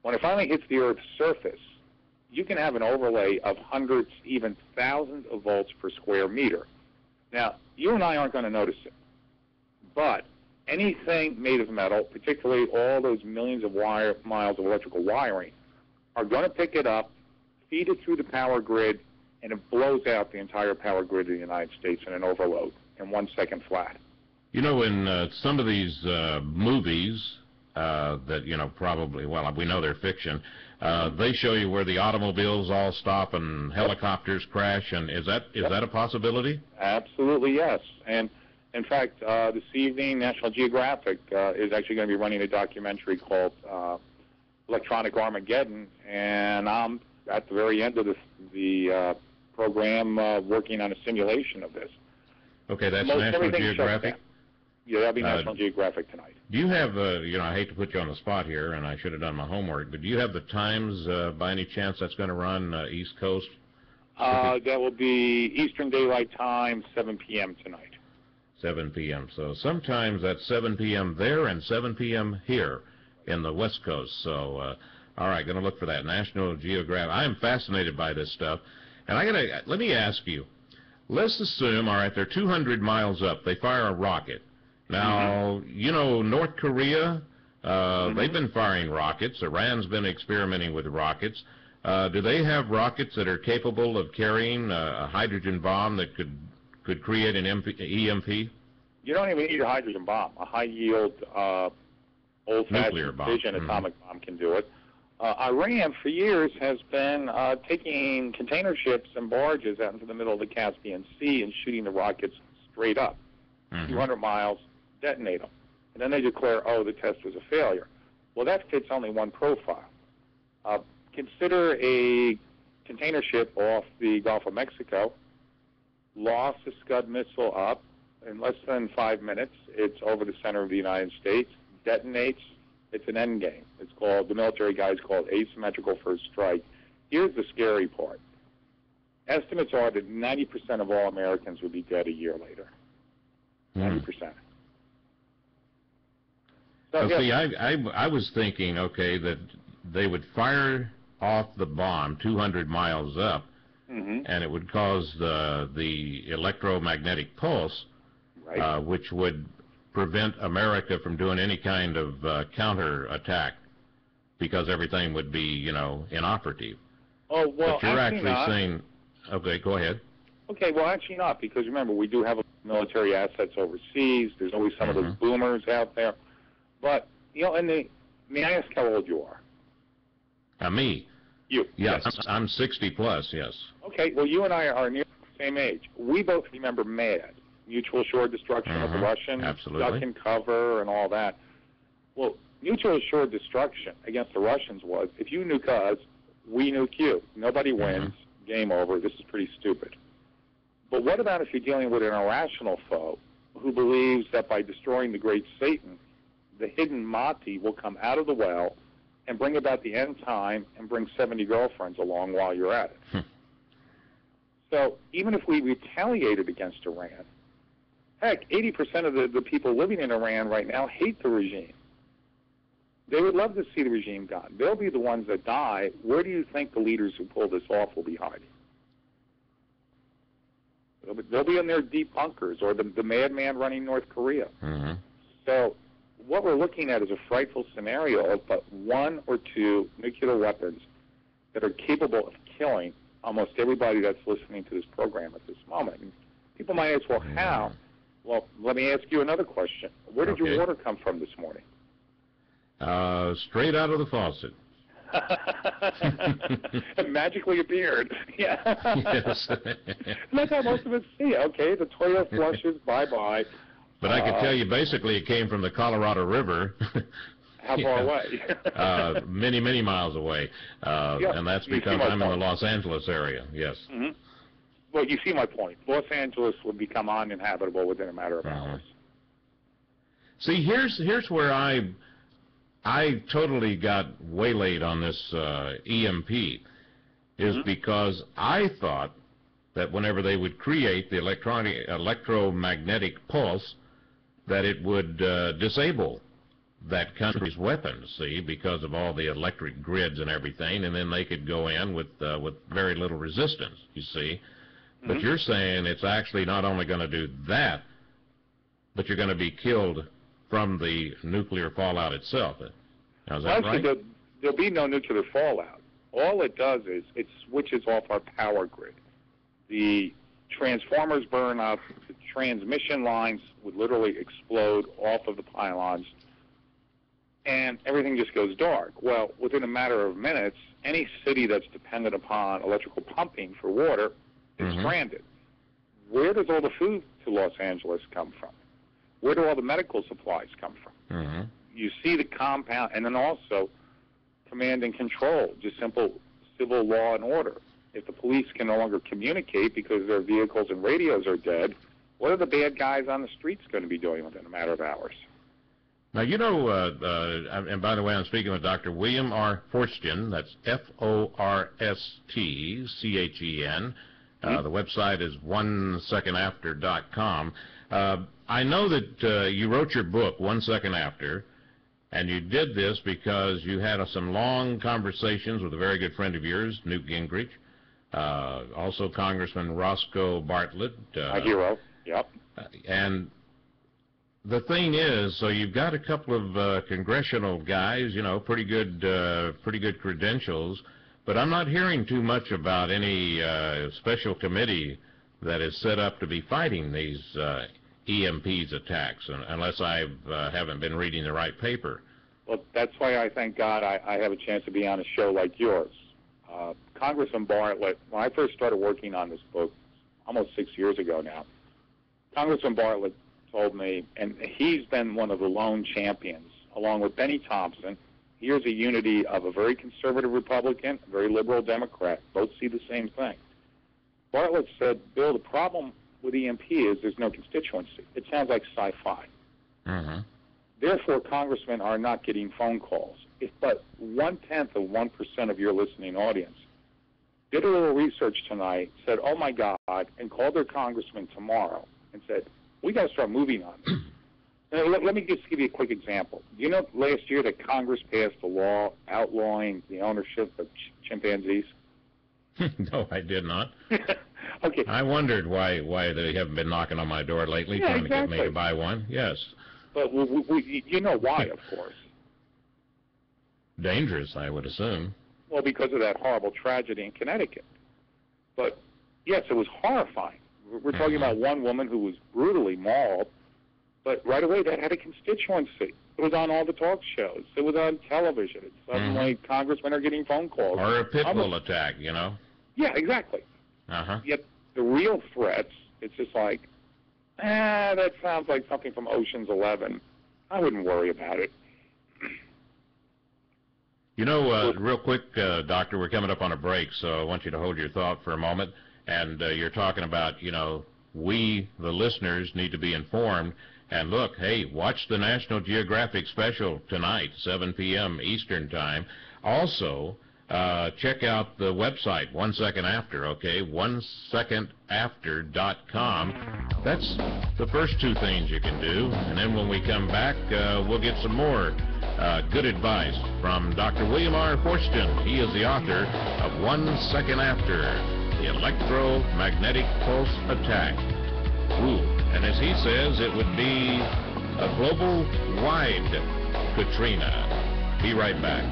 When it finally hits the Earth's surface, you can have an overlay of hundreds, even thousands of volts per square meter. Now, you and I aren't going to notice it, but anything made of metal, particularly all those millions of miles of electrical wiring, are going to pick it up, feed it through the power grid, and it blows out the entire power grid of the United States in an overload in 1 second flat. You know, in some of these movies that, you know, probably, well, we know they're fiction, they show you where the automobiles all stop and helicopters crash, and is that a possibility? Absolutely, yes. And in fact, this evening, National Geographic is actually going to be running a documentary called Electronic Armageddon, and I'm at the very end of the program working on a simulation of this. Okay, that's National Geographic? Yeah, that'll be National Geographic tonight. Do you have, you know, I hate to put you on the spot here, and I should have done my homework, but do you have the times, by any chance, that's going to run East Coast? That will be Eastern Daylight Time, 7 p.m. tonight. 7 p.m. So sometimes that's 7 p.m. there and 7 p.m. here in the West Coast. So, all right, going to look for that. National Geographic. I am fascinated by this stuff. And let me ask you, let's assume, all right, they're 200 miles up. They fire a rocket. Now, you know, North Korea, they've been firing rockets. Iran's been experimenting with rockets. Do they have rockets that are capable of carrying a hydrogen bomb that could create an EMP? You don't even need a hydrogen bomb. A high-yield, old-fashioned fission atomic bomb can do it. Iran, for years, has been taking container ships and barges out into the middle of the Caspian Sea and shooting the rockets straight up, 200 miles, detonate them. And then they declare, oh, the test was a failure. Well, that fits only one profile. Consider a container ship off the Gulf of Mexico, lost a Scud missile up. In less than 5 minutes, it's over the center of the United States, detonates. It's an end game. It's called, the military guys call it asymmetrical first strike. Here's the scary part. Estimates are that 90% of all Americans would be dead a year later. 90%. So, well, see, I was thinking, okay, that they would fire off the bomb 200 miles up, and it would cause the electromagnetic pulse, which would prevent America from doing any kind of counter-attack because everything would be, you know, inoperative. Oh, well, but you're actually saying, okay, go ahead. Okay, well, actually not, because remember, we do have military assets overseas. There's always some of those boomers out there. But, you know, may I ask how old you are? Me? You. Yes, I'm 60 plus, yes. Okay, well, you and I are near the same age. We both remember MAD, Mutual Assured Destruction of the Russians, duck and cover and all that. Well, Mutual Assured Destruction against the Russians was, if you nuke us, we nuke you. Nobody wins, game over, this is pretty stupid. But what about if you're dealing with an irrational foe who believes that by destroying the great Satan, the hidden Mati will come out of the well and bring about the end time and bring 70 girlfriends along while you're at it? So even if we retaliated against Iran, heck, 80% of the people living in Iran right now hate the regime. They would love to see the regime gone. They'll be the ones that die. Where do you think the leaders who pull this off will be hiding? They'll be in their deep bunkers, or the madman running North Korea. So what we're looking at is a frightful scenario of but one or two nuclear weapons that are capable of killing almost everybody that's listening to this program at this moment. And people might ask, well, how? Well, let me ask you another question. Where did your water come from this morning? Straight out of the faucet. It magically appeared. Yeah. Yes. That's how most of us see. Okay, the toilet flushes, bye-bye. But I can tell you, basically, it came from the Colorado River. How far away? Many, many miles away. And that's because I'm in the Los Angeles area, yes. Well, you see my point. Los Angeles would become uninhabitable within a matter of hours. See, here's where I totally got waylaid on this EMP, is because I thought that whenever they would create the electromagnetic pulse, that it would disable that country's weapons, see, because of all the electric grids and everything, and then they could go in with very little resistance, you see. But you're saying it's actually not only going to do that, but you're going to be killed from the nuclear fallout itself. Now, is that right? There'll be no nuclear fallout. All it does is it switches off our power grid. The transformers burn up, the transmission lines would literally explode off of the pylons, and everything just goes dark. Well, within a matter of minutes, any city that's dependent upon electrical pumping for water is stranded. Where does all the food to Los Angeles come from? Where do all the medical supplies come from? You see the compound, and then also command and control, just simple civil law and order. If the police can no longer communicate because their vehicles and radios are dead, what are the bad guys on the streets going to be doing within a matter of hours? Now, you know, and by the way, I'm speaking with Dr. William R. Forstchen. That's Forstchen. The website is onesecondafter.com. I know that you wrote your book, 1 Second After, and you did this because you had some long conversations with a very good friend of yours, Newt Gingrich, also Congressman Roscoe Bartlett. My hero, yep. And the thing is, so you've got a couple of congressional guys, you know, pretty good credentials, but I'm not hearing too much about any special committee that is set up to be fighting these EMP's attacks, unless I haven't been reading the right paper. Well, that's why I thank God I have a chance to be on a show like yours. Congressman Bartlett, when I first started working on this book, almost 6 years ago now, Congressman Bartlett told me, and he's been one of the lone champions, along with Benny Thompson. Here's a unity of a very conservative Republican, a very liberal Democrat. Both see the same thing. Bartlett said, Bill, the problem with EMP is there's no constituency. It sounds like sci-fi. Therefore, congressmen are not getting phone calls. If but 0.1% of your listening audience did a little research tonight, said, oh my God, and called their congressman tomorrow and said, we got to start moving on this. Now, let me just give you a quick example. Do you know last year that Congress passed a law outlawing the ownership of chimpanzees? No, I did not. Okay. I wondered why they haven't been knocking on my door lately, trying to get me to buy one. Yes. But you know why, of course. Dangerous, I would assume. Well, because of that horrible tragedy in Connecticut. But, yes, it was horrifying. We're talking about one woman who was brutally mauled, but right away that had a constituency. It was on all the talk shows. It was on television. Suddenly congressmen are getting phone calls. Or a pit bull attack, you know? Yeah, exactly. Yet the real threats, it's just like, that sounds like something from Ocean's 11. I wouldn't worry about it. You know, real quick, Doctor, we're coming up on a break, so I want you to hold your thought for a moment. And you're talking about, you know, we, the listeners, need to be informed. And look, hey, watch the National Geographic special tonight, 7 p.m. Eastern Time. Also, check out the website, 1 Second After, okay, onesecondafter.com. That's the first two things you can do. And then when we come back, we'll get some more good advice from Dr. William R. Forstchen. He is the author of 1 Second After, the electromagnetic pulse attack. Ooh, and as he says, it would be a global-wide Katrina. Be right back.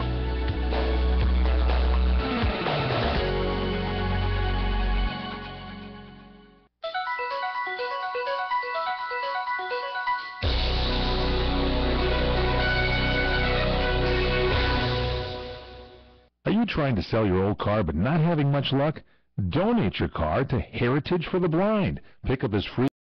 Are you trying to sell your old car but not having much luck? Donate your car to Heritage for the Blind. Pick up this free